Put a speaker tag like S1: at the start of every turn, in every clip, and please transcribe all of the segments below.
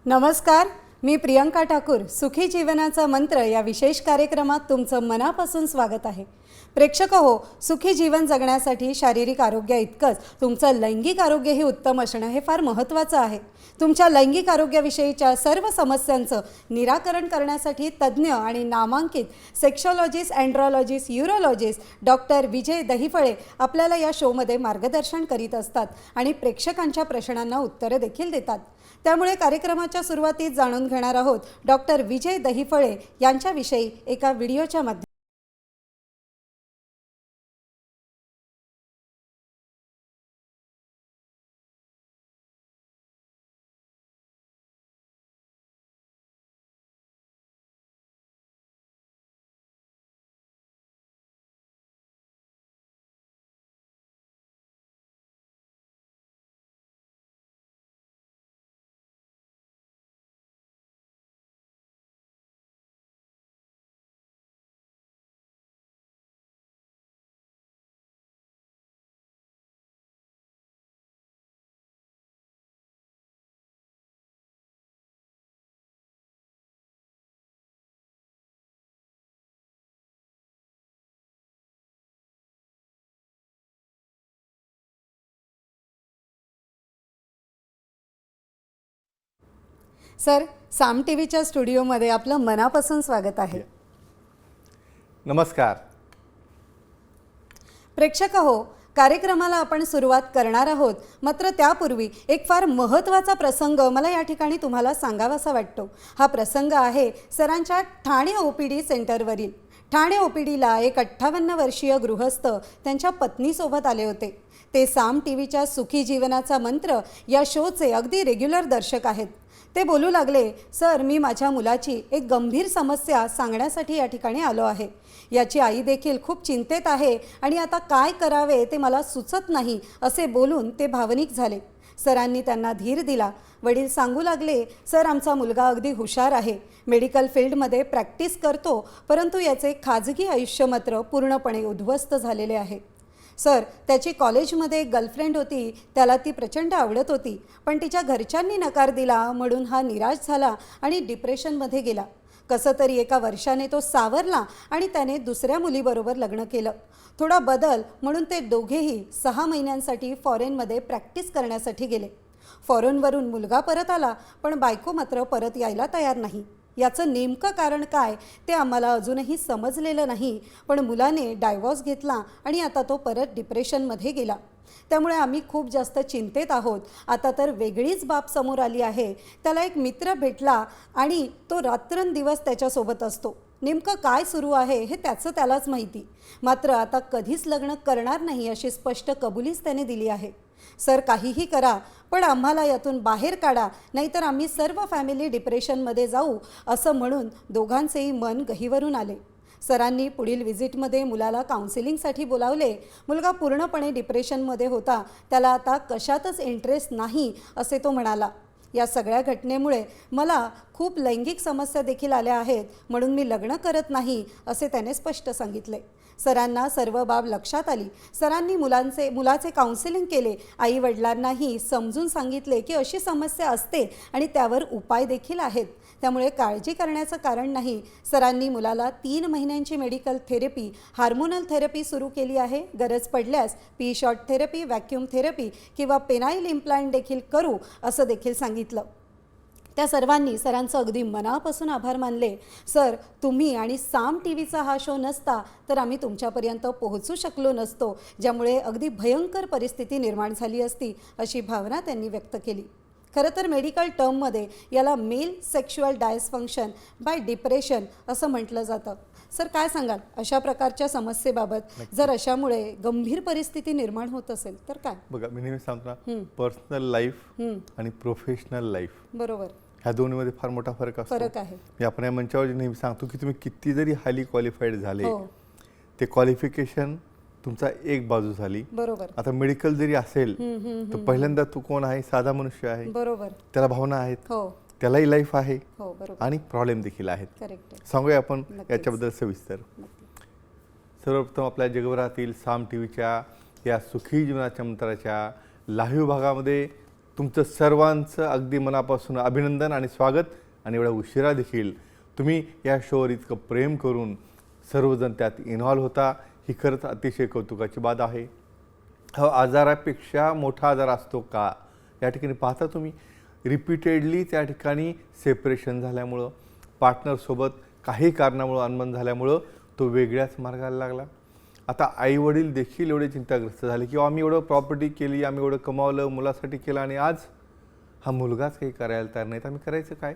S1: नमस्कार, मी प्रियंका ठाकूर. सुखी जीवनाचा मंत्र या विशेष कार्यक्रमात तुमचं मनापासून स्वागत आहे. प्रेक्षक हो, सुखी जीवन जगण्यासाठी शारीरिक आरोग्य इतकंच तुमचं लैंगिक आरोग्यही उत्तम असणं हे फार महत्त्वाचं आहे. तुमच्या लैंगिक आरोग्याविषयीच्या सर्व समस्यांचं निराकरण करण्यासाठी तज्ज्ञ आणि नामांकित सेक्शॉलॉजिस्ट, अँड्रॉलॉजिस्ट, युरोलॉजिस्ट डॉक्टर विजय दहिफळे आपल्याला या शोमध्ये मार्गदर्शन करीत असतात आणि प्रेक्षकांच्या प्रश्नांना उत्तरे देखील देतात. त्यामुळे कार्यक्रमाच्या सुरुवातीत जाणून घेणार आहोत डॉक्टर विजय दहिफळे यांच्याविषयी एका व्हिडिओच्या माध्यमातून. सर, साम टीव्हीच्या स्टुडिओमध्ये आपलं मनापासून स्वागत आहे.
S2: नमस्कार
S1: प्रेक्षक हो, कार्यक्रमाला आपण सुरुवात करणार आहोत. मात्र त्यापूर्वी एक फार महत्त्वाचा प्रसंग मला या ठिकाणी तुम्हाला सांगावासा वाटतो. हा प्रसंग आहे सरांच्या ठाणे OPD सेंटरवरील. ठाणे OPDला एक 58 वर्षीय गृहस्थ त्यांच्या पत्नीसोबत आले होते. ते साम टीव्हीच्या सुखी जीवनाचा मंत्र या शोचे अगदी रेग्युलर दर्शक आहेत. ते बोलू लागले, सर, मी माझ्या मुलाची एक गंभीर समस्या सांगण्यासाठी या ठिकाणी आलो आहे. याची आई देखील खूप चिंतेत आहे आणि आता काय करावे ते मला सुचत नाही, असे बोलून ते भावनिक झाले. सरांनी त्यांना धीर दिला. वडील सांगू लागले, सर, आमचा मुलगा अगदी हुशार आहे, मेडिकल फील्डमध्ये प्रॅक्टिस करतो, परंतु याचे खाजगी आयुष्य मात्र पूर्णपणे उद्ध्वस्त झालेले आहे. सर, त्याची कॉलेजमध्ये एक गर्लफ्रेंड होती, त्याला ती प्रचंड आवडत होती, पण तिच्या घरच्यांनी नकार दिला म्हणून हा निराश झाला आणि डिप्रेशनमध्ये गेला. कसं तरी एका वर्षाने तो सावरला आणि त्याने दुसऱ्या मुलीबरोबर लग्न केलं. थोडा बदल म्हणून ते दोघेही 6 महिन्यांसाठी फॉरेनमध्ये प्रॅक्टिस करण्यासाठी गेले. फॉरेनवरून मुलगा परत आला, पण बायको मात्र परत यायला तयार नाही. याचं नेमकं कारण काय ते आम्हाला अजूनही समजलेलं नाही, पण मुलाने डायव्हॉर्स घेतला आणि आता तो परत डिप्रेशनमध्ये गेला. त्यामुळे आम्ही खूप जास्त चिंतेत आहोत. आता तर वेगळीच बाब समोर आली आहे. त्याला एक मित्र भेटला आणि तो रात्रंदिवस त्याच्यासोबत असतो. नेमकं काय सुरू आहे हे त्यालाच माहिती. मात्र आता कधीच लग्न करणार नाही अशी स्पष्ट कबुलीच त्याने दिली आहे. सर, काहीही करा, पण आम्हाला यातून बाहेर काढा, नाहीतर आम्ही सर्व फॅमिली डिप्रेशनमध्ये जाऊ, असं म्हणून दोघांचेही मन गहिवरून आले. सरांनी पुढील व्हिजिटमध्ये मुलाला काउन्सिलिंगसाठी बोलावले. मुलगा पूर्णपणे डिप्रेशनमध्ये होता. त्याला आता कशातच इंटरेस्ट नाही असे तो म्हणाला. या सगळ्या घटनेमुळे मला खूप लैंगिक समस्या देखील आल्या आहेत, म्हणून मी लग्न करत नाही, असे त्याने स्पष्ट सांगितले. सरांना सर्व बाब लक्षात आली. सरांनी मुलाचे काउन्सिलिंग केले. आई वडिलांनाही समजून सांगितले की अशी समस्या असते आणि त्यावर उपाय देखील आहेत, त्यामुळे काळजी करण्याचं कारण नाही. सरांनी मुलाला 3 महिन्यांची मेडिकल थेरपी, हार्मोनल थेरपी सुरू केली आहे. गरज पडल्यास P shot therapy, vacuum therapy किंवा पेनाइल इम्प्लांट देखील करू, असं देखील सांगितलं. त्या सर्वांनी सरांचं अगदी मनापासून आभार मानले. सर, तुम्ही आणि साम टीव्हीचा हा शो नसता तर आम्ही तुमच्यापर्यंत पोहोचू शकलो नसतो, ज्यामुळे अगदी भयंकर परिस्थिती निर्माण झाली असती, अशी भावना त्यांनी व्यक्त केली. खरं तर मेडिकल टर्ममध्ये याला मेल सेक्शुअल डायसफंक्शन बाय डिप्रेशन असं म्हटलं जातं. सर, काय सांगाल अशा प्रकारच्या समस्येबाबत? जर अशामुळे गंभीर परिस्थिती निर्माण होत असेल तर काय?
S2: बघा, मी नेहमी सांगतो ना, पर्सनल लाईफ आणि प्रोफेशनल लाईफ,
S1: बरोबर,
S2: ह्या दोन्हीमध्ये फार मोठा फरक
S1: आहे.
S2: मी आपण या मंचावर नेहमी सांगतो की तुम्ही किती जरी हायली क्वालिफाईड झाले, ते क्वालिफिकेशन तुमचा एक बाजू झाली.
S1: बरोबर.
S2: आता मेडिकल जरी असेल तर पहिल्यांदा तू कोण आहे? साधा मनुष्य आहे.
S1: बरोबर.
S2: त्याला भावना आहेत, त्यालाही लाईफ आहे आणि प्रॉब्लेम देखील आहेत. सांगूया आपण याच्याबद्दल सविस्तर. सर्वप्रथम आपल्या जगभरातील साम टीव्हीच्या या सुखी जीवनाच्या मंत्राच्या लाईव्ह भागामध्ये तुमचं सर्वांचं अगदी मनापासून अभिनंदन आणि स्वागत. आणि एवढ्या उशिरा देखील तुम्ही या शोवर इतकं प्रेम करून सर्वजण त्यात इन्व्हॉल्व होता, ही खरंच अतिशय कौतुकाची बाब आहे. हा आजारापेक्षा मोठा आजार असतो का या ठिकाणी पाहता तुम्ही. रिपीटेडली त्या ठिकाणी सेपरेशन झाल्यामुळं, पार्टनरसोबत काही कारणामुळं अनबन झाल्यामुळं तो वेगळ्याच मार्गाला लागला. आता आईवडील देखील एवढे चिंताग्रस्त झाले की आम्ही एवढं प्रॉपर्टी केली, आम्ही एवढं कमावलं, मुलासाठी केलं, आणि आज हा मुलगाच काही करायला तयार नाही, तर आम्ही करायचं काय.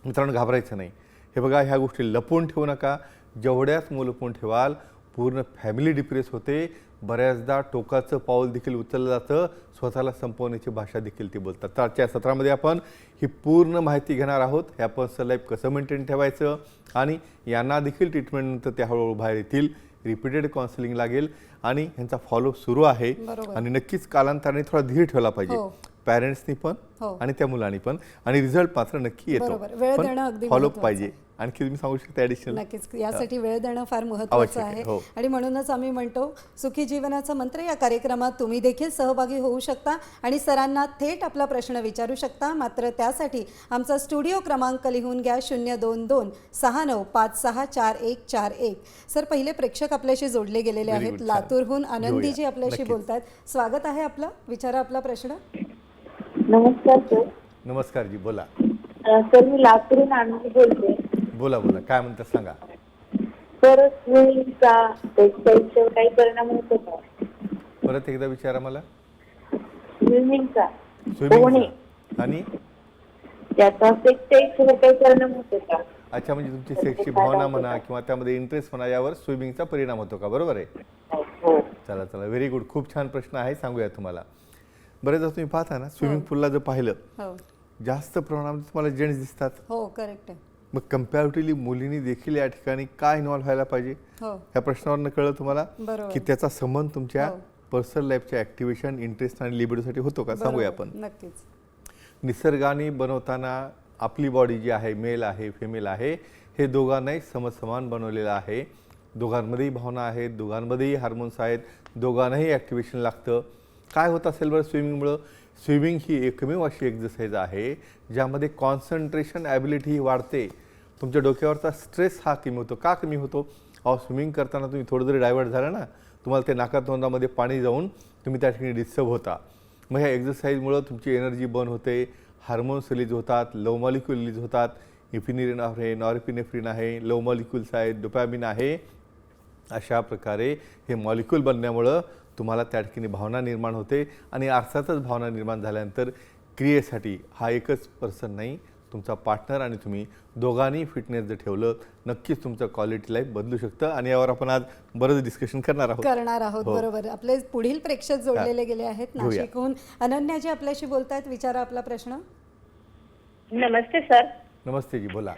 S2: मित्रांनो, घाबरायचं नाही. हे बघा, ह्या गोष्टी लपवून ठेवू नका. जेवढ्याच मुलं लपवून ठेवाल पूर्ण फॅमिली डिप्रेस होते. बऱ्याचदा टोकाचं पाऊल देखील उचललं जातं, स्वतःला संपवण्याची भाषा देखील ती बोलतात. तर आजच्या सत्रामध्ये आपण ही पूर्ण माहिती घेणार आहोत. ह्या पर्सनल लाईफ कसं मेंटेन ठेवायचं, आणि यांना देखील ट्रीटमेंटनंतर ते हळूहळू बाहेर येतील. रिपीटेड काउन्सिलिंग लागेल आणि ह्यांचा फॉलोअप सुरू आहे. आणि नक्कीच कालांतराने थोडा धीर ठेवला पाहिजे, पॅरेंट्सनी पण आणि त्या मुलांनी पण, आणि रिझल्ट मात्र नक्की येतो. फॉलोअप पाहिजे. आणखी तुम्ही सांगू शकता ॲडिशनल?
S1: नक्कीच, यासाठी वेळ देणं फार महत्त्वाचं आहे. आणि म्हणूनच आम्ही म्हणतो, सुखी जीवनाचा मंत्र या कार्यक्रमात तुम्ही देखील सहभागी होऊ शकता आणि सरांना थेट आपला प्रश्न विचारू शकता. मात्र त्यासाठी आमचा स्टुडिओ क्रमांक लिहून घ्या, 02269564141. सर, पहिले प्रेक्षक आपल्याशी जोडले गेलेले आहेत. लातूरहून आनंदीजी आपल्याशी बोलतात. स्वागत आहे आपलं, विचारा आपला प्रश्न.
S3: नमस्कार सर.
S2: नमस्कार जी, बोला.
S3: सर, मी लातूरून आनंदी बोलते.
S2: बोला बोला, काय म्हणतात सांगा.
S3: सर, स्विमिंगचा टेक्सटाईलवर काही परिणाम होतो का?
S2: परत एकदा विचारा मला.
S3: स्विमिंगचा
S2: आणि
S3: त्याचा टेक्सटाईलवर काही परिणाम होतो का?
S2: अच्छा, म्हणजे तुमची सेक्सची भावना म्हणा किंवा त्यामध्ये इंटरेस्ट म्हणा, यावर स्विमिंगचा परिणाम होतो का? बरोबर आहे.
S3: हो.
S2: चला चला, व्हेरी गुड. खूप छान प्रश्न आहे, सांगूया तुम्हाला. बरेचदा तुम्ही पाहता ना, स्विमिंग पूलला जर पाहिलं जास्त प्रमाणात तुम्हाला जेंट्स दिसतात.
S1: हो, करेक्ट आहे.
S2: मग कम्पॅरेटिव्हली मुलींनी देखील या ठिकाणी काय इन्व्हॉल्व व्हायला पाहिजे, ह्या प्रश्नावरनं कळलं तुम्हाला की त्याचा संबंध तुमच्या पर्सनल लाईफच्या ॲक्टिव्हेशन, इंटरेस्ट आणि लिबिडोसाठी होतो का? सांगूया आपण.
S1: नक्कीच.
S2: निसर्गाने बनवताना आपली बॉडी जी आहे, मेल आहे, फिमेल आहे, हे दोघांनाही समसमान बनवलेलं आहे. दोघांमध्येही भावना आहेत, दोघांमध्येही हार्मोन्स आहेत, दोघांनाही ॲक्टिव्हेशन लागतं. काय होत असेल बरं स्विमिंगमुळं? स्विमिंग ही एकमेव अशी एक्झरसाईज आहे ज्यामध्ये कॉन्सन्ट्रेशन ॲबिलिटी ही वाढते. तुमच्या डोक्यावरचा स्ट्रेस हा कमी होतो. का कमी होतो? स्विमिंग करताना तुम्ही थोडं जरी डायव्हर्ट झालं ना, तुम्हाला ते नाकातोंडामध्ये पाणी जाऊन तुम्ही त्या ठिकाणी डिस्टर्ब होता. मग ह्या एक्झरसाईजमुळं तुमची एनर्जी बर्न होते, हार्मोन्स रिलीज होतात, लव मॉलिक्यूल रिलीज होतात. इफिनेरिन आहे, नॉरएपिनेफ्रिन आहे, लव मॉलिक्यूल्स आहेत, डोपॅमिन आहे. अशा प्रकारे हे मॉलिक्यूल बनण्यामुळं तुम्हाला त्या ठिकाणी भावना निर्माण होते. आणि अर्थातच भावना निर्माण झाल्यानंतर क्रियेसाठी हा एकच पर्सन नाही, तुमचा पार्टनर आणि तुम्ही दोघांनी फिटनेस जर ठेवलं, नक्कीच तुमचं क्वालिटी लाईफ बदलू शकतं. आणि यावर आपण आज बरंच डिस्कशन करणार आहोत.
S1: बरोबर. आपले पुढील प्रेक्षक जोडलेले गेले आहेत. नाशिकहून अनन्याजी आपल्याशी बोलतायत. विचारा आपला प्रश्न.
S3: नमस्ते सर.
S2: नमस्ते जी, बोला.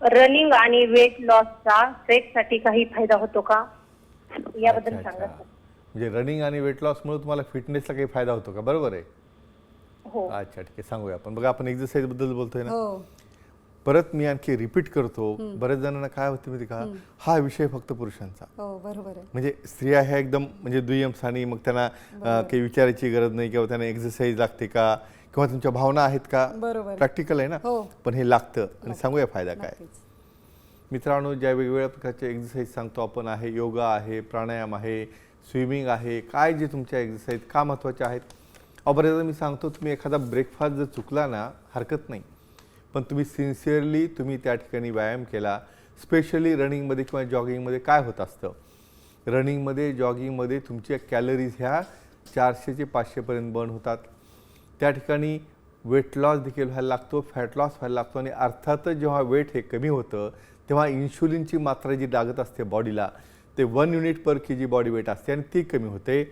S3: रनिंग आणि वेट लॉसचा सेक्ससाठी काही फायदा होतो का, याबद्दल सांगा.
S2: म्हणजे रनिंग आणि वेट लॉसमुळे तुम्हाला फिटनेसला काही फायदा होतो का? बरोबर आहे.
S3: हो.
S2: अच्छा, ठीक आहे, सांगूया आपण. बघा, आपण एक्झरसाईज बद्दल बोलतोय ना. परत मी आणखी रिपीट करतो. बऱ्याच जणांना काय होतं माहिती का, हा विषय फक्त पुरुषांचा.
S1: बरोबर आहे.
S2: म्हणजे स्त्रिया ह्या एकदम म्हणजे दुय्यम स्थानी, मग त्यांना काही विचारायची गरज नाही, किंवा त्यांना एक्झरसाईज लागते का, किंवा तुमच्या भावना आहेत का. प्रॅक्टिकल आहे ना, पण हे लागतं. आणि सांगूया फायदा काय. मित्रांनो, ज्या वेगवेगळ्या प्रकारचे एक्झरसाईज सांगतो आपण, आहे योगा आहे, प्राणायाम आहे, स्विमिंग आहे, काय जे तुमच्या एक्झरसाईज का महत्त्वाच्या आहेत. बऱ्याचदा मी सांगतो, तुम्ही एखादा ब्रेकफास्ट जर चुकला ना, हरकत नाही, पण तुम्ही सिन्सिअरली तुम्ही त्या ठिकाणी व्यायाम केला. स्पेशली रनिंगमध्ये किंवा जॉगिंगमध्ये काय होत असतं, रनिंगमध्ये जॉगिंगमध्ये तुमच्या कॅलरीज ह्या 400 ते 500पर्यंत बर्न होतात. त्या ठिकाणी वेट लॉस देखील व्हायला लागतो, फॅट लॉस व्हायला लागतो. आणि अर्थातच जेव्हा वेट हे कमी होतं, तेव्हा इन्शुलिनची मात्रा जी लागत असते बॉडीला, ते 1 युनिट पर kg बॉडी वेट असते, आणि ती कमी होते.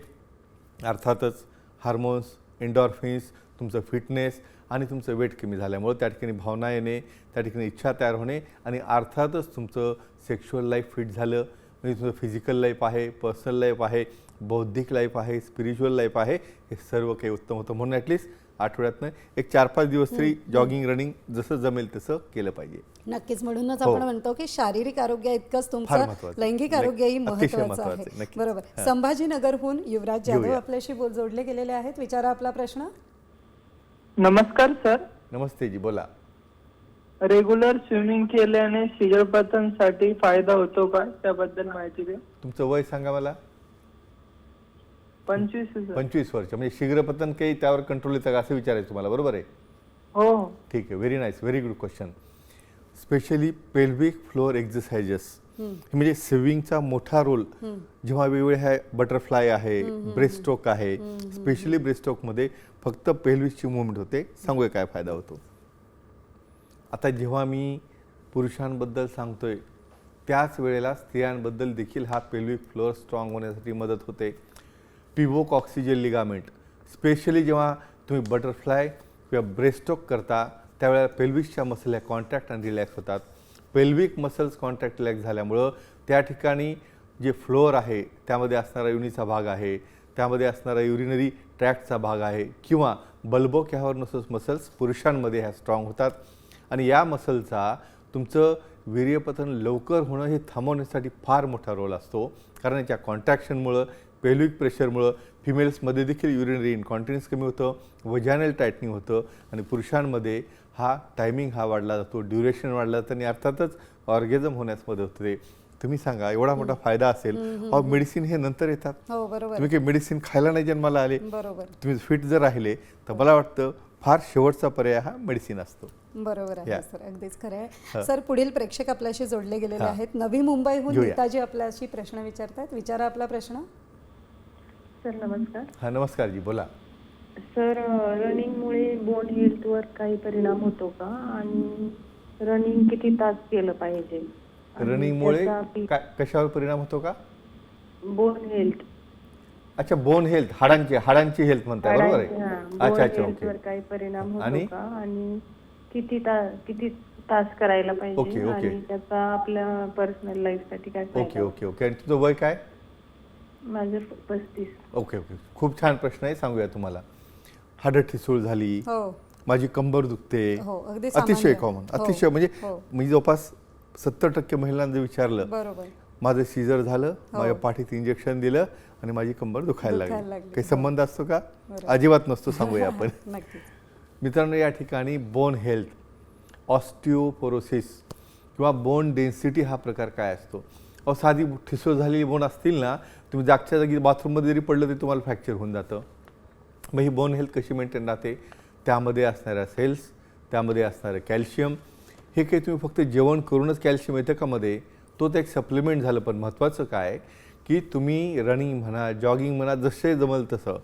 S2: अर्थातच हार्मोन्स, एंडॉर्फिन्स, तुमचं फिटनेस आणि तुमचं वेट कमी झाल्यामुळं त्या ठिकाणी भावना येणे, त्या ठिकाणी इच्छा तयार होणे, आणि अर्थातच तुमचं सेक्शुअल लाईफ फिट झालं. म्हणजे तुमचं फिजिकल लाईफ आहे, पर्सनल लाईफ आहे, बौद्धिक लाईफ आहे, स्पिरिच्युअल लाईफ आहे, हे सर्व काही उत्तम होतं. म्हणून ॲटलिस्ट आठवड्यातनं एक 4-5 दिवस तरी जॉगिंग, रनिंग जसं जमेल तसं केलं पाहिजे.
S1: नक्कीच. म्हणूनच आपण म्हणतो की शारीरिक आरोग्य इतकंच तुमचं लैंगिक आरोग्यही महत्त्वाचं आहे. बरोबर. संभाजीनगरहून युवराज जाधव आपल्याशी जोडले गेलेले आहेत. विचारा आपला प्रश्न.
S4: नमस्कार सर.
S2: नमस्ते जी, बोला.
S4: रेग्युलर स्विमिंग केल्याने शीघ्रपतनसाठी फायदा होतो का, त्याबद्दल माहिती द्या.
S2: तुमचं वय सांगा मला.
S4: 25 सर.
S2: 25 वर्ष. म्हणजे शीघ्रपतन काही त्यावर कंट्रोल येतं का असं विचारायचं तुम्हाला, बरोबर आहे?
S4: हो.
S2: ठीक आहे, very nice, very good question. Specially pelvic floor exercises म्हणजे स्विमिंगचा मोठा रोल जेव्हा वेगवेगळे बटरफ्लाय आहे, ब्रेस्ट स्ट्रोक आहे, स्पेशली ब्रेस्ट स्ट्रोकमध्ये फक्त पेल्विसची मुवमेंट होते. सांगूया काय फायदा होतो. आता जेव्हा मी पुरुषांबद्दल सांगतोय त्याच वेळेला स्त्रियांबद्दल देखील हा पेल्विक फ्लोअर स्ट्रॉंग होण्यासाठी मदत होते. पिवोक ऑक्सिजन लिगामेंट स्पेशली जेव्हा तुम्ही बटरफ्लाय किंवा ब्रेस्ट स्ट्रोक करता त्यावेळेला पेल्विसच्या मसल ह्या कॉन्ट्रॅक्ट आणि रिलॅक्स होतात. पेल्विक मसल्स कॉन्ट्रॅक्ट रिलॅक्स झाल्यामुळं त्या ठिकाणी जे फ्लोअर आहे त्यामध्ये असणारा युनिचा भाग आहे, त्यामध्ये असणारा युरिनरी ट्रॅक्टचा भाग आहे किंवा बल्बो कॅव्हर्नोसस मसल्स पुरुषांमध्ये ह्या स्ट्रॉंग होतात. आणि या मसलचा तुमचं वीर्यपतन लवकर होणं हे थांबवण्यासाठी फार मोठा रोल असतो. कारण याच्या कॉन्ट्रॅक्शनमुळं, पेल्विक प्रेशरमुळं फिमेल्समध्ये देखील युरिनरी इनकॉन्टिन्स कमी होतं, वजायनल टायटनिंग होतं आणि पुरुषांमध्ये हा टायमिंग हा वाढला जातो, ड्युरेशन वाढला जातं आणि अर्थातच ऑर्गेझम होण्यास मदत होते. तुम्ही सांगा एवढा मोठा फायदा असेल, मेडिसिन हे नंतर येतात.
S1: हो बरोबर.
S2: तुम्ही काही मेडिसिन खायला नाही जन्माला आले,
S1: बरोबर.
S2: तुम्ही फिट जर राहिले तर मला वाटतं फार शेवटचा पर्याय हा मेडिसिन असतो.
S1: बरोबर आहे
S2: या.
S1: सर, अगदीच खरं आहे. सर, पुढील प्रेक्षक आपल्याशी जोडले गेलेले
S2: हा.
S1: आहेत. नवी मुंबईहून
S2: घेऊया.
S1: नीताजी आपल्याशी प्रश्न विचारतात. विचारा आपला प्रश्न.
S5: सर नमस्कार.
S2: हा नमस्कार जी, बोला.
S5: सर रनिंगमुळे बोन हेल्थवर काही परिणाम होतो का, आणि रनिंग किती तास केलं पाहिजे?
S2: रनिंगमुळे कशावर परिणाम होतो का?
S5: Bone health.
S2: अच्छा, बोन हेल्थ, हाडांची हेल्थ म्हणताय, बरोबर आहे. अच्छा अच्छा, ओके.
S5: काही परिणाम
S2: आणि?
S5: होतो का, आणि किती तास करायला
S2: ओके,
S5: पाहिजे,
S2: ओके.
S5: आणि त्याचा आपल्या पर्सनल लाईफ साठी काय
S2: ओके
S5: फायदा?
S2: Okay okay. आणि तुझं वय काय?
S5: माझं 35.
S2: ओके ओके, खूप छान प्रश्न आहे. सांगूया तुम्हाला. हाडं ठिसूळ झाली,
S1: हो
S2: माझी कंबर दुखते,
S1: हो, अगदी
S2: अतिशय
S1: सामान्य.
S2: कॉमन,
S1: हो,
S2: अतिशय म्हणजे
S1: हो.
S2: मी जवळपास 70% महिलांना विचारलं,
S1: बरोबर.
S2: माझं सीझर झालं,
S1: हो.
S2: माझ्या पाठीत इंजेक्शन दिलं आणि माझी कंबर दुखायला
S1: दुखायला
S2: लागली.
S1: लागली.
S2: काही संबंध असतो का?
S1: बरोबर.
S2: अजिबात नसतो. सांगूया आपण.
S1: नक्कीच.
S2: मित्रांनो, या ठिकाणी बोन हेल्थ, ऑस्टिओपोरोसिस किंवा बोन डेन्सिटी हा प्रकार काय असतो? साधी ठिसूळ झालेली बोन असतील ना, तुम्ही जागच्या जागी बाथरूममध्ये जरी पडलं तरी तुम्हाला फ्रॅक्चर होऊन जातं. मग ही बोन हेल्थ कशी मेंटेन राहते? त्यामध्ये असणाऱ्या सेल्स, त्यामध्ये असणारं कॅल्शियम, हे काही तुम्ही फक्त जेवण करूनच कॅल्शियम येतं का मध्ये? तो तर एक सप्लिमेंट झालं. पण महत्त्वाचं काय की तुम्ही रनिंग म्हणा, जॉगिंग म्हणा, जसे जमल तसं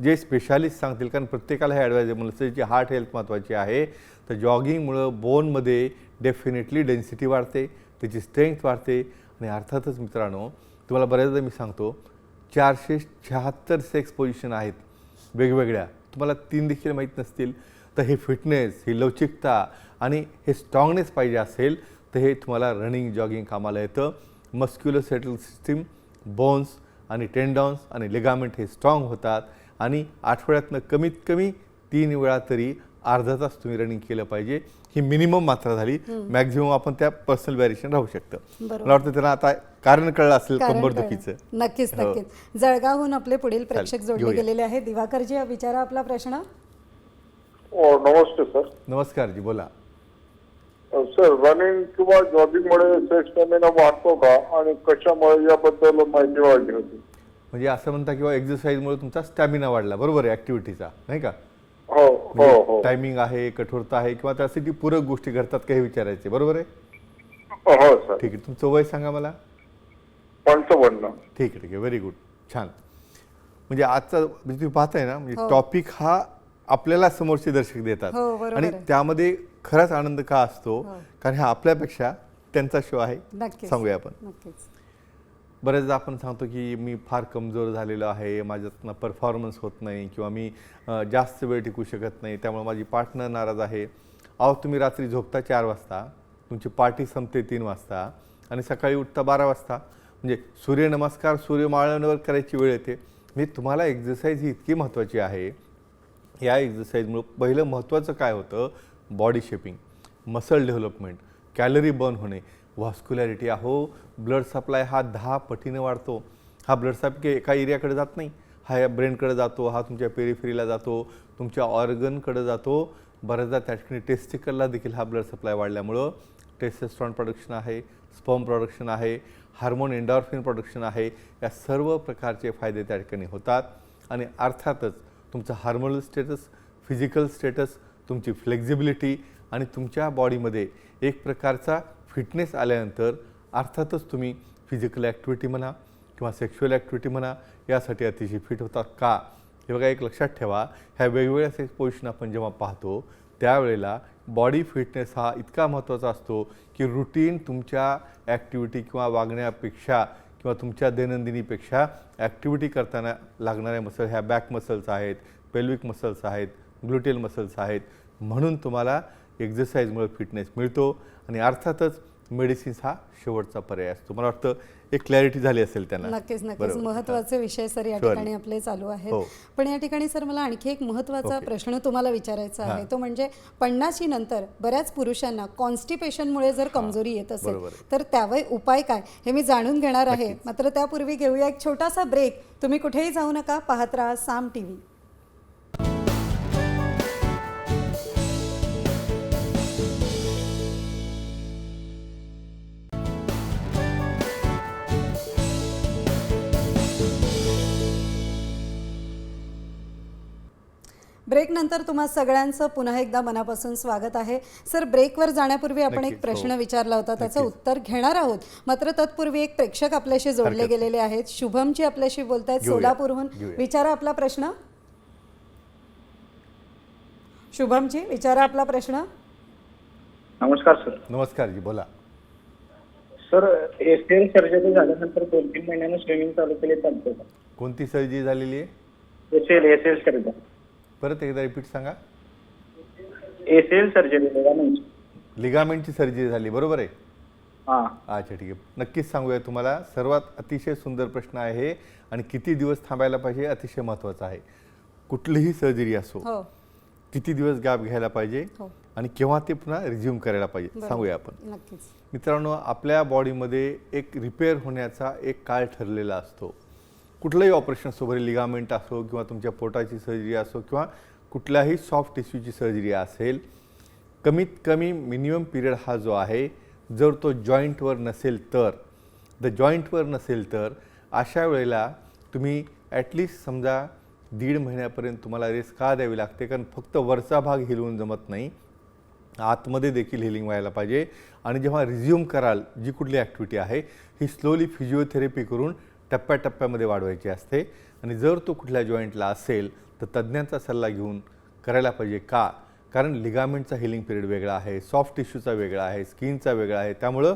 S2: जे स्पेशालिस्ट सांगतील, कारण प्रत्येकाला हे ॲडवायजेबल असतं की हार्ट हेल्थ महत्त्वाची आहे. तर जॉगिंगमुळं बोनमध्ये डेफिनेटली डेन्सिटी वाढते, त्याची स्ट्रेंथ वाढते आणि अर्थातच मित्रांनो, तुम्हाला बऱ्याचदा मी सांगतो 476 सेक्स पोझिशन आहेत वेगवेगळ्या, तुम्हाला 3 देखील माहीत नसतील. तर हे फिटनेस, ही लवचिकता आणि हे स्ट्रॉंगनेस पाहिजे असेल तर हे तुम्हाला रनिंग, जॉगिंग कामाला येतं. मस्क्युलर सेटल सिस्टीम, बोन्स आणि टेंडॉन्स आणि लिगामेंट हे स्ट्रॉंग होतात आणि आठवड्यातनं कमीत कमी 3 वेळा तरी अर्धा तास तुम्ही रनिंग केलं पाहिजे. ही मिनिमम मात्रा झाली. मॅक्झिमम आपण त्या पर्सनल व्हॅरिएशन राहू शकतं. मला वाटतं त्यांना आता कारण कळलं असेल कंबरदुखीचं.
S1: नक्कीच
S2: हो.
S1: नक्कीच. जळगावहून आपले पुढील प्रेक्षक
S2: चालेल,
S1: जोडले
S2: घेऊया.
S1: गेलेले आहेत. दिवाकरजी, विचारा आपला प्रश्न.
S6: नमस्ते सर.
S2: नमस्कार जी, बोला.
S6: सर रनिंग किंवा जॉगिंगमुळे सेक्स स्टॅमिना वाढतो का, आणि कशामुळे, याबद्दल माहिती वाढली होती.
S2: म्हणजे असं म्हणता किंवा एक्सरसाइजमुळे तुमचा स्टॅमिना वाढला, बरोबर आहे, ॲक्टिव्हिटीचा, नाही का?
S6: हो हो हो.
S2: टायमिंग आहे, कठोरता आहे किंवा त्यासाठी पूरक गोष्टी घडतात का हे विचारायचे, बरोबर आहे?
S6: हो सर.
S2: ठीक आहे. तुमचं वय सांगा मला.
S6: 55.
S2: ठीक आहे, व्हेरी गुड, छान. म्हणजे आजचा म्हणजे तुम्ही पाहताय ना, म्हणजे
S1: हो.
S2: टॉपिक हा आपल्याला समोरचे दर्शक देतात
S1: हो, बरोबर
S2: आणि
S1: आहे.
S2: त्यामध्ये खराच आनंद का असतो?
S1: हो.
S2: कारण हा आपल्यापेक्षा त्यांचा शो आहे.
S1: नक्कीच.
S2: सांगूया आपण.
S1: नक्कीच.
S2: बरेचदा आपण सांगतो की मी फार कमजोर झालेलो आहे, माझ्यातनं परफॉर्मन्स होत नाही किंवा मी जास्त वेळ टिकू शकत नाही, त्यामुळे माझी पार्टनर नाराज आहे. अहो, तुम्ही रात्री झोपता 4 वाजता, तुमची पार्टी संपते 3 वाजता आणि सकाळी उठता 12 वाजता. म्हणजे सूर्यनमस्कार सूर्यमाळ्यावर करायची वेळ येते. म्हणजे तुम्हाला एक्झरसाईज ही इतकी महत्त्वाची आहे. या एक्झरसाईजमुळं पहिलं महत्त्वाचं काय होतं? Body shaping, muscle development, calorie burn होणे, व्हॉस्क्युलॅरिटी. अहो, ब्लड सप्लाय हा 10 पटीने वाढतो. हा ब्लड सप्लाय एका एरियाकडे जात नाही, हा या ब्रेनकडे जातो, हा तुमच्या पेरिफेरीला जातो, तुमच्या ऑर्गनकडे जातो. बऱ्याचदा त्या ठिकाणी टेस्टिकलला देखील हा ब्लड सप्लाय वाढल्यामुळं टेस्टोस्टेरॉन प्रोडक्शन आहे, स्पर्म प्रोडक्शन आहे, हार्मोन एंडॉर्फिन प्रोडक्शन आहे, या सर्व प्रकारचे फायदे त्या ठिकाणी होतात. आणि अर्थातच तुमचं हार्मोनल स्टेटस, फिजिकल स्टेटस, तुमची फ्लेक्झिबिलिटी आणि तुमच्या बॉडीमध्ये एक प्रकारचा फिटनेस आल्यानंतर अर्थातच तुम्ही फिजिकल ॲक्टिव्हिटी म्हणा किंवा सेक्शुअल ॲक्टिव्हिटी म्हणा यासाठी अतिशय फिट होतात का. हे बघा, एक लक्षात ठेवा, ह्या वेगवेगळ्या सेक्स पोझिशन आपण जेव्हा पाहतो त्यावेळेला बॉडी फिटनेस हा इतका महत्त्वाचा असतो की रुटीन तुमच्या ॲक्टिव्हिटी किंवा वागण्यापेक्षा किंवा तुमच्या दैनंदिनीपेक्षा ॲक्टिव्हिटी करताना लागणाऱ्या मसल ह्या बॅक मसल्स आहेत, पेल्विक मसल्स आहेत, ग्लुटेल मसल्स आहेत. म्हणून तुम्हाला एक्झरसाईजमुळे फिटनेस मिळतो. आणि अर्थातच मेडिसिन्स हा शेवटचा पर्याय असतो. मला वाटतं एक क्लॅरिटी झाली असेल त्यांना.
S1: नक्कीच नक्कीच
S2: बरोबर.
S1: महत्त्वाचे विषय सर या
S2: Surely.
S1: ठिकाणी आपले चालू आहेत.
S2: हो.
S1: पण या ठिकाणी सर मला आणखी एक महत्त्वाचा
S2: Okay.
S1: प्रश्न तुम्हाला विचारायचा आहे.
S2: हां.
S1: तो म्हणजे 50शी नंतर बऱ्याच पुरुषांना कॉन्स्टिपेशनमुळे जर कमजोरी येत असेल
S2: बरोबर आहे.
S1: तर त्यावर उपाय काय हे मी जाणून घेणार आहे.
S2: नक्कीच.
S1: मात्र त्यापूर्वी घेऊया एक छोटासा ब्रेक. तुम्ही कुठेही जाऊ नका, पाहत राहा साम TV. ब्रेक नंतर तुम्हा सगळ्यांचं पुन्हा एकदा मनापासून स्वागत आहे. सर, ब्रेकवर जाण्यापूर्वी आपण एक
S2: नक्कीच,
S1: प्रश्न
S2: हो.
S1: विचारला होता, त्याचं
S2: नक्कीच.
S1: उत्तर घेणार आहोत. मात्र तत्पूर्वी एक प्रेक्षक आपल्याशी जोडले
S2: हरकत
S1: गेलेले आहेत. शुभमजी आपल्याशी बोलतायत
S2: घेऊया,
S1: सोलापूरहून.
S2: घेऊया.
S1: विचारा आपला प्रश्न. शुभमजी, विचारा आपला प्रश्न.
S7: नमस्कार सर.
S2: नमस्कार जी, बोला.
S7: सर, एसीएल सर्जरी झाल्यानंतर 2-3 महिन्यानं स्विमिंग चालू केले चालते का?
S2: कोणती सर्जरी झालेली आहे?
S7: ACL surgery.
S2: परत एकदा रिपीट सांगा.
S7: एसीएल सर्जरी
S2: लिगामेंटची सर्जरी झाली, बरोबर आहे?
S7: हां.
S2: अच्छा, ठीक आहे. नक्कीच सांगूया तुम्हाला. सर्वात अतिशय सुंदर प्रश्न आहे आणि किती दिवस थांबायला पाहिजे अतिशय महत्त्वाचं आहे. कुठलीही सर्जरी असो,
S1: हो
S2: किती दिवस गॅप घ्यायला पाहिजे
S1: हो
S2: आणि केव्हा ते पुन्हा रिझ्यूम करायला पाहिजे
S1: बरोबर.
S2: सांगूया आपण.
S1: नक्कीच.
S2: मित्रांनो, आपल्या बॉडीमध्ये एक रिपेअर होण्याचा एक काळ ठरलेला असतो. कुठलंही ऑपरेशन असो, बरे लिगामेंट असो किंवा तुमच्या पोटाची सर्जरी असो किंवा कुठल्याही सॉफ्ट टिश्यूची सर्जरी असेल, कमीत कमी मिनिमम पिरियड हा जो आहे, जर तो जॉईंटवर नसेल तर अशा वेळेला तुम्ही ॲटलिस्ट समजा 1.5 महिन्यापर्यंत तुम्हाला रेस्ट का द्यावी लागते, कारण फक्त वरचा भाग हिलवून जमत नाही, आतमध्ये देखील हिलिंग व्हायला पाहिजे. आणि जेव्हा रिझ्यूम कराल जी कुठली ॲक्टिव्हिटी आहे ही स्लोली फिजिओथेरपी करून टप्प्याटप्प्यामध्ये वाढवायची असते. आणि जर तो कुठल्या जॉईंटला असेल तर तज्ज्ञांचा सल्ला घेऊन करायला पाहिजे. का? कारण लिगामेंटचा हिलिंग पिरियड वेगळा आहे, सॉफ्ट टिश्यूचा वेगळा आहे, स्किनचा वेगळा आहे. त्यामुळं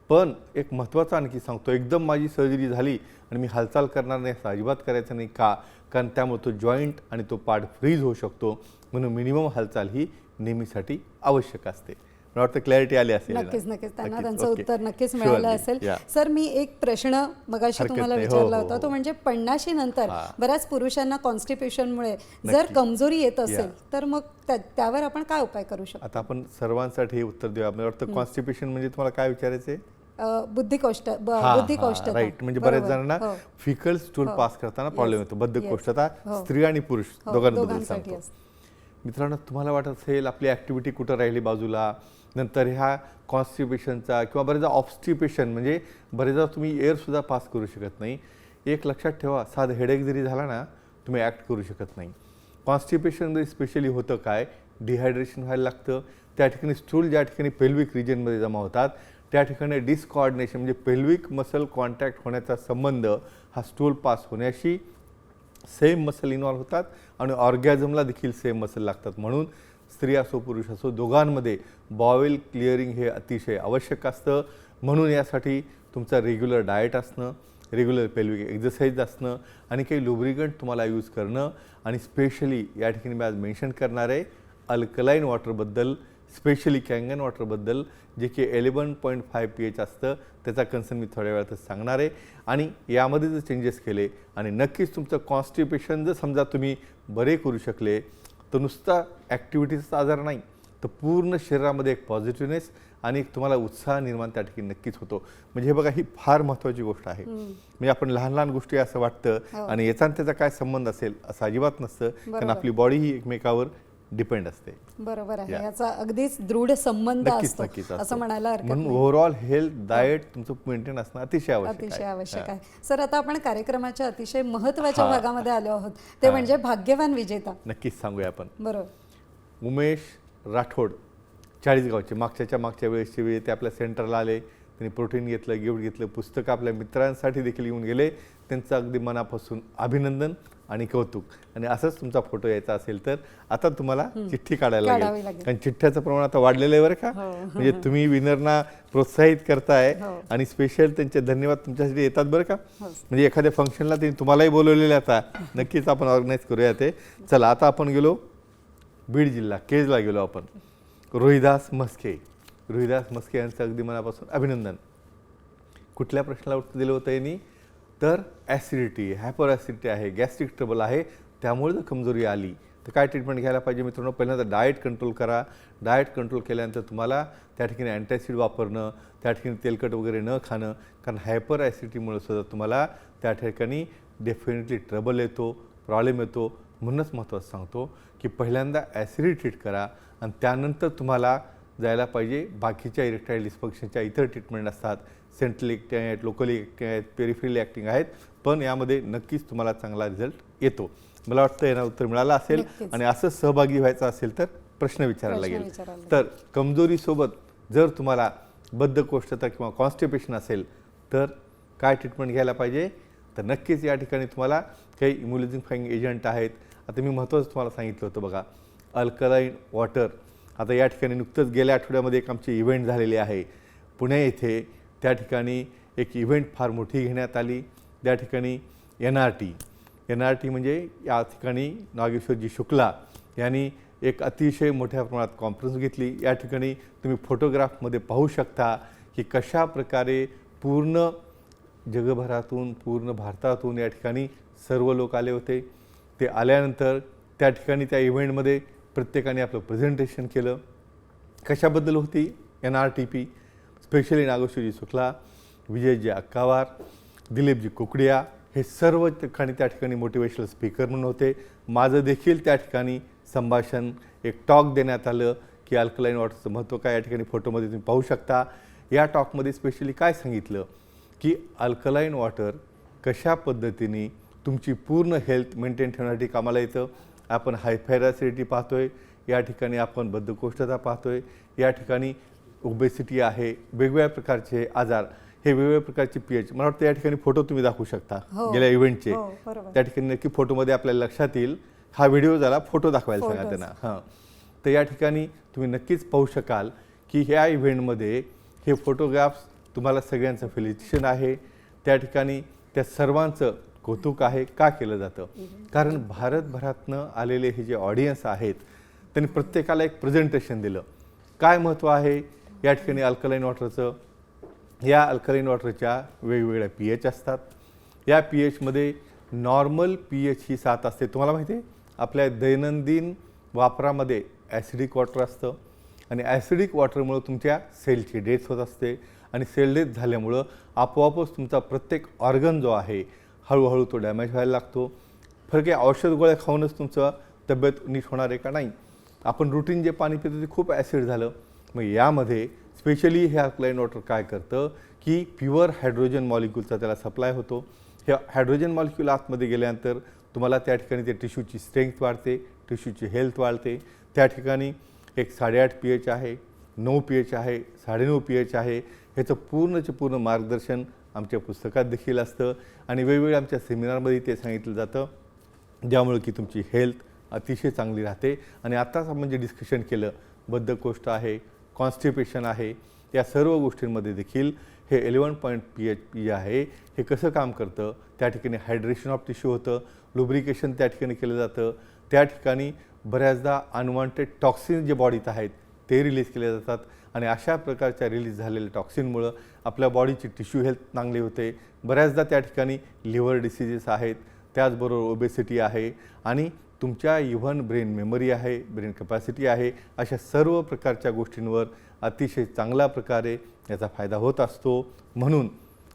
S2: पण एक महत्त्वाचं आणखी सांगतो, एकदम माझी सर्जरी झाली आणि मी हालचाल करणार नाही असं अजिबात करायचं नाही. का? कारण त्यामुळे तो जॉईंट आणि तो पार्ट फ्रीज होऊ शकतो. म्हणून मिनिमम हालचाल ही नेहमीसाठी आवश्यक असते. मला वाटतं क्लॅरिटी आली असेल.
S1: नक्कीच नक्कीच त्यांना
S2: नक्कीच.
S1: त्यांचं
S2: ओके.
S1: उत्तर नक्कीच
S2: Surely.
S1: मिळालं असेल.
S2: Yeah.
S1: सर, मी एक प्रश्न मगाशी
S2: हरकत
S1: तुम्हाला
S2: नाही. हो,
S1: विचारला
S2: हो,
S1: होता,
S2: हो.
S1: तो म्हणजे 50शी नंतर
S2: हां.
S1: बऱ्याच पुरुषांना कॉन्स्टिपेशनमुळे जर
S2: नक्की.
S1: कमजोरी येत असेल
S2: Yeah.
S1: तर मग त्यावर आपण काय उपाय करू शकतो?
S2: आता आपण सर्वांसाठी हे उत्तर देऊया. मला वाटतं कॉन्स्टिपेशन म्हणजे तुम्हाला काय विचारायचं आहे?
S1: बुद्धिकोष्ठता.
S2: राईट. म्हणजे
S1: बरोबर.
S2: बऱ्याच जणांना
S1: हो.
S2: फिकल स्टूल
S1: हो.
S2: पास करताना प्रॉब्लेम
S1: Yes.
S2: येतो. बद्धकोष्ठता
S1: हो.
S2: स्त्री आणि पुरुष
S1: हो,
S2: दोघांबद्दल
S1: दोघांसाठी
S2: सांगतो.
S1: असते.
S2: मित्रांनो, तुम्हाला वाटत असेल आपली ॲक्टिव्हिटी कुठं राहिली बाजूला, नंतर ह्या कॉन्स्टिपेशनचा किंवा बरेचदा ऑब्स्टिपेशन म्हणजे बरेचदा तुम्ही एअरसुद्धा पास करू शकत नाही. एक लक्षात ठेवा, साधं हेडेक जरी झाला ना तुम्ही ॲक्ट करू शकत नाही. कॉन्स्टिपेशनमध्ये स्पेशली होतं काय, डिहायड्रेशन व्हायला लागतं. त्या ठिकाणी स्टूल ज्या ठिकाणी पेल्विक रिजनमध्ये जमा होतात त्या ठिकाणी डिसकॉर्डिनेशन म्हणजे पेल्विक मसल कॉन्टॅक्ट होण्याचा संबंध हा स्टूल पास होण्याशी सेम मसल इन्व्हॉल्व होतात आणि ऑर्गॅझमला देखील सेम मसल लागतात. म्हणून स्त्री असो पुरुष असो दोघांमध्ये बॉवेल क्लिअरिंग हे अतिशय आवश्यक असतं. म्हणून यासाठी तुमचा रेग्युलर डाएट असणं, रेग्युलर पेल्विक एक्झरसाईज असणं आणि काही लुब्रिकंट तुम्हाला यूज करणं आणि स्पेशली या ठिकाणी मी आज मेन्शन करणार आहे अल्कलाईन वॉटरबद्दल, स्पेशली कँगन वॉटरबद्दल, जे की 11.5 pH असतं. त्याचा कन्सर्न मी थोड्या वेळातच सांगणार आहे. आणि यामध्ये जर चेंजेस केले आणि नक्कीच तुमचं कॉन्स्टिपेशन जर समजा तुम्ही बरे करू शकले तर नुसता ॲक्टिव्हिटीचा आजार नाही तर पूर्ण शरीरामध्ये एक पॉझिटिव्हनेस आणि एक तुम्हाला उत्साह निर्माण त्या ठिकाणी नक्कीच होतो. म्हणजे हे बघा, ही फार महत्त्वाची गोष्ट आहे. म्हणजे आपण लहान लहान गोष्टी असं वाटतं आणि याचा आणि त्याचा काय संबंध असेल असं अजिबात नसतं, कारण आपली बॉडी ही एकमेकावर डिपेंड असते.
S1: बरोबर आहे, याचा अगदीच दृढ संबंध असतो असं म्हणायला हरकत
S2: म्हणून
S1: नाही.
S2: ओव्हरऑल हेल्थ डाएट तुमचं मेंटेन असणं अतिशय आवश्यक
S1: अतिशय
S2: आहे.
S1: आवश्यक आहे. सर, आता आपण कार्यक्रमाच्या अतिशय महत्त्वाच्या भागामध्ये आलो आहोत, ते म्हणजे भाग्यवान विजेता.
S2: नक्कीच सांगूया आपण.
S1: बरोबर.
S2: उमेश राठोड, चाळीसगावचे, मागच्या वेळेसची वेळ ते आपल्या सेंटरला आले, त्यांनी प्रोटीन घेतलं, गिफ्ट घेतलं, पुस्तकं आपल्या मित्रांसाठी देखील येऊन गेले. त्यांचं अगदी मनापासून अभिनंदन आणि कौतुक. आणि असंच तुमचा फोटो यायचा असेल तर आता तुम्हाला चिठ्ठी काढायला लागेल, कारण चिठ्ठ्याचं प्रमाण आता वाढलेलं आहे बरं का. म्हणजे तुम्ही विनरना प्रोत्साहित करताय आणि स्पेशल त्यांचे धन्यवाद तुमच्यासाठी येतात बरं का. म्हणजे एखाद्या फंक्शनला त्यांनी तुम्हालाही बोलवलेले आता नक्कीच आपण ऑर्गनाईज करूया ते. चला, आता आपण गेलो बीड जिल्हा केजला गेलो आपण. रोहिदास म्हस्के यांचं अगदी मनापासून अभिनंदन. कुठल्या प्रश्नाला उत्तर दिलं होतं यांनी, तर ॲसिडिटी, हायपर ॲसिडिटी आहे, गॅस्ट्रिक ट्रबल आहे, त्यामुळे जर कमजोरी आली तर काय ट्रीटमेंट घ्यायला पाहिजे मित्रांनो. पहिल्यांदा डाएट कंट्रोल करा. डाएट कंट्रोल केल्यानंतर तुम्हाला त्या ठिकाणी अँटॅसिड वापरणं, त्या ठिकाणी तेलकट वगैरे न खाणं, कारण हायपर ॲसिडिटीमुळे सुद्धा तुम्हाला त्या ठिकाणी डेफिनेटली ट्रबल येतो, प्रॉब्लेम येतो. म्हणूनच महत्त्वाचं सांगतो की पहिल्यांदा ॲसिडिटी ट्रीट करा आणि त्यानंतर तुम्हाला जायला पाहिजे बाकीच्या इरेक्टाईल डिस्फंक्शनच्या इतर ट्रीटमेंट असतात. सेंट्रल ॲक्टिंग आहेत, लोकली ॲक्टिंग आहेत, पेरिफेरल ॲक्टिंग आहेत, पण यामध्ये नक्कीच तुम्हाला चांगला रिझल्ट येतो. मला वाटतं यांना उत्तर मिळालं असेल. आणि असं सहभागी व्हायचं असेल तर प्रश्न विचारायला लागेल. तर कमजोरीसोबत जर तुम्हाला बद्धकोष्ठता किंवा कॉन्स्टिपेशन असेल तर काय ट्रीटमेंट घ्यायला पाहिजे, तर नक्कीच या ठिकाणी तुम्हाला काही इम्युनिफाईंग एजंट आहेत. आता मी महत्त्वाचं तुम्हाला सांगितलं होतं बघा, अल्कलाईन वॉटर. आता या ठिकाणी नुकतंच गेल्या आठवड्यामध्ये एक आमची इव्हेंट झालेली आहे पुणे येथे. त्या ठिकाणी एक इव्हेंट फार मोठी घेण्यात आली. त्या ठिकाणी NRT म्हणजे या ठिकाणी नागेश्वरजी शुक्ला यांनी एक अतिशय मोठ्या प्रमाणात कॉन्फरन्स घेतली. या ठिकाणी तुम्ही फोटोग्राफमध्ये पाहू शकता की कशा प्रकारे पूर्ण जगभरातून, पूर्ण भारतातून या ठिकाणी सर्व लोक आले होते. ते आल्यानंतर त्या ठिकाणी त्या इव्हेंटमध्ये प्रत्येकाने आपलं प्रेझेंटेशन केलं. कशाबद्दल होती NRTP, स्पेशली नागेश्वरजी शुक्ला, विजयजी अक्कावार, दिलीपजी कुकडिया, हे सर्व ठिकाणी त्या ठिकाणी मोटिवेशनल स्पीकर म्हणून होते. माझं देखील त्या ठिकाणी संभाषण, एक टॉक देण्यात आलं की अल्कलाईन वॉटरचं महत्त्व काय. या ठिकाणी फोटोमध्ये तुम्ही पाहू शकता. या टॉकमध्ये स्पेशली काय सांगितलं की अल्कलाईन वॉटर कशा पद्धतीने तुमची पूर्ण हेल्थ मेंटेन ठेवण्यासाठी कामाला येतं. आपण हायपर ॲसिडिटी पाहतोय, या ठिकाणी आपण बद्धकोष्ठता पाहतोय, या ठिकाणी ओबेसिटी आहे, वेगवेगळ्या प्रकारचे आजार, हे वेगवेगळ्या प्रकारचे pH. मला वाटतं या ठिकाणी फोटो तुम्ही दाखवू शकता गेल्या इव्हेंटचे. त्या ठिकाणी नक्की फोटोमध्ये आपल्याला लक्षात येईल. हा व्हिडिओ झाला, फोटो दाखवायला सांगा त्यांना. हां, तर या ठिकाणी तुम्ही नक्कीच पाहू शकाल की ह्या इव्हेंटमध्ये हे फोटोग्राफ्स तुम्हाला सगळ्यांचं फेलिसिटेशन आहे. त्या ठिकाणी त्या सर्वांचं कौतुक आहे. का केलं जातं, कारण भारतभरातनं आलेले हे जे ऑडियन्स आहेत त्यांनी प्रत्येकाला एक प्रेझेंटेशन दिलं. काय महत्त्व आहे या ठिकाणी अल्कलाईन वॉटरचं. या अल्कलाईन वॉटरच्या वेगवेगळ्या pH असतात. या pHमध्ये नॉर्मल pH ही 7 असते. तुम्हाला माहिती आहे आपल्या दैनंदिन वापरामध्ये ॲसिडिक वॉटर असतं आणि ॲसिडिक वॉटरमुळं तुमच्या सेलची डेथ होत असते आणि सेल डेथ झाल्यामुळं आपोआपच तुमचा प्रत्येक ऑर्गन जो आहे हळूहळू तो डॅमेज व्हायला लागतो. फरक आहे औषध गोळ्या खाऊनच तुमचं तब्येत नीट होणार आहे का, नाही. आपण रुटीन जे पाणी पितो ते खूप ॲसिड झालं. मग यामध्ये स्पेशली हे अल्कलाईन वॉटर काय करतं की प्युअर हायड्रोजन मॉलिक्यूलचा त्याला सप्लाय होतो. हे हायड्रोजन मॉलिक्यूल आतमध्ये गेल्यानंतर तुम्हाला त्या ठिकाणी ते टिश्यूची स्ट्रेंथ वाढते, टिश्यूची हेल्थ वाढते. त्या ठिकाणी एक 8.5 pH आहे, 9 pH आहे, 9.5 pH आहे. ह्याचं पूर्णचे पूर्ण मार्गदर्शन आमच्या पुस्तकात देखील असतं आणि वेगवेगळ्या आमच्या सेमिनारमध्ये ते सांगितलं जातं, ज्यामुळे की तुमची हेल्थ अतिशय चांगली राहते. आणि आत्ताच आपण जे डिस्कशन केलं, बद्धकोष्ठ आहे, कॉन्स्टिपेशन आहे, या सर्व गोष्टींमध्ये देखील हे 11 pH आहे. हे कसं काम करतं, त्या ठिकाणी हायड्रेशन ऑफ टिश्यू होतं, लुब्रिकेशन त्या ठिकाणी केलं जातं. त्या ठिकाणी बऱ्याचदा अनवॉन्टेड टॉक्सिन जे बॉडीत आहेत ते रिलीज केले जातात आणि अशा प्रकारच्या रिलीज झालेल्या टॉक्सिनमुळं आपल्या बॉडीची टिश्यू हेल्थ चांगली होते. बऱ्याचदा त्या ठिकाणी लिव्हर डिसिजेस आहेत, त्याचबरोबर ओबेसिटी आहे आणि तुमच्या इव्हन ब्रेन मेमरी आहे, ब्रेन कॅपॅसिटी आहे, अशा सर्व प्रकारच्या गोष्टींवर अतिशय चांगल्या प्रकारे याचा फायदा होत असतो. म्हणून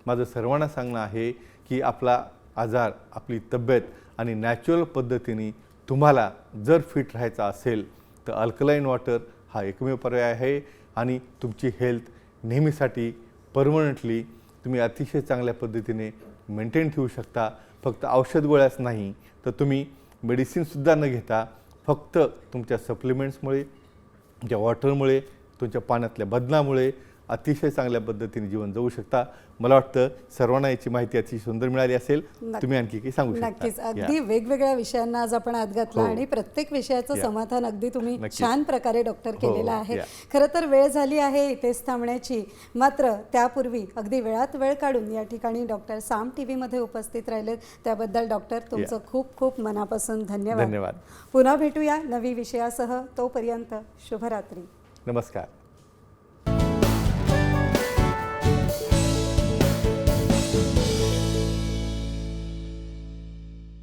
S2: माझं सर्वांना सांगणं आहे की आपला आजार, आपली तब्येत आणि नॅचरल पद्धतीने तुम्हाला जर फिट राहायचं असेल तर अल्कलाईन वॉटर हा एकमेव पर्याय आहे आणि तुमची हेल्थ नेहमीसाठी परमनंटली तुम्ही अतिशय चांगल्या पद्धतीने मेंटेन ठेवू शकता. फक्त औषध गोळ्याच नाही तर तुम्ही मेडिसिनसुद्धा न घेता फक्त तुमच्या सप्लिमेंट्समुळे, तुमच्या वॉटरमुळे, तुमच्या पाण्यातल्या बदलामुळे अतिशय चांगल्या पद्धतीने जीवन जगू शकता. मला वाटतं सर्वांना याची माहिती अतिशय सुंदर मिळाली असेल. तुम्ही आणखी काही सांगू शकता?
S1: नक्कीच. अगदी वेगवेगळ्या विषयांना आज आपण हात घातला आणि प्रत्येक विषयाचं समाधान अगदी तुम्ही छान प्रकारे डॉक्टर केलेलं आहे. खरं तर वेळ झाली आहे इथेच थांबण्याची. मात्र त्यापूर्वी अगदी वेळात वेळ काढून या ठिकाणी डॉक्टर साम टीव्हीमध्ये उपस्थित राहिलेत त्याबद्दल डॉक्टर तुमचं खूप खूप मनापासून धन्यवाद.
S2: धन्यवाद.
S1: पुन्हा भेटूया नवी विषयासह. तोपर्यंत शुभरात्री.
S2: नमस्कार.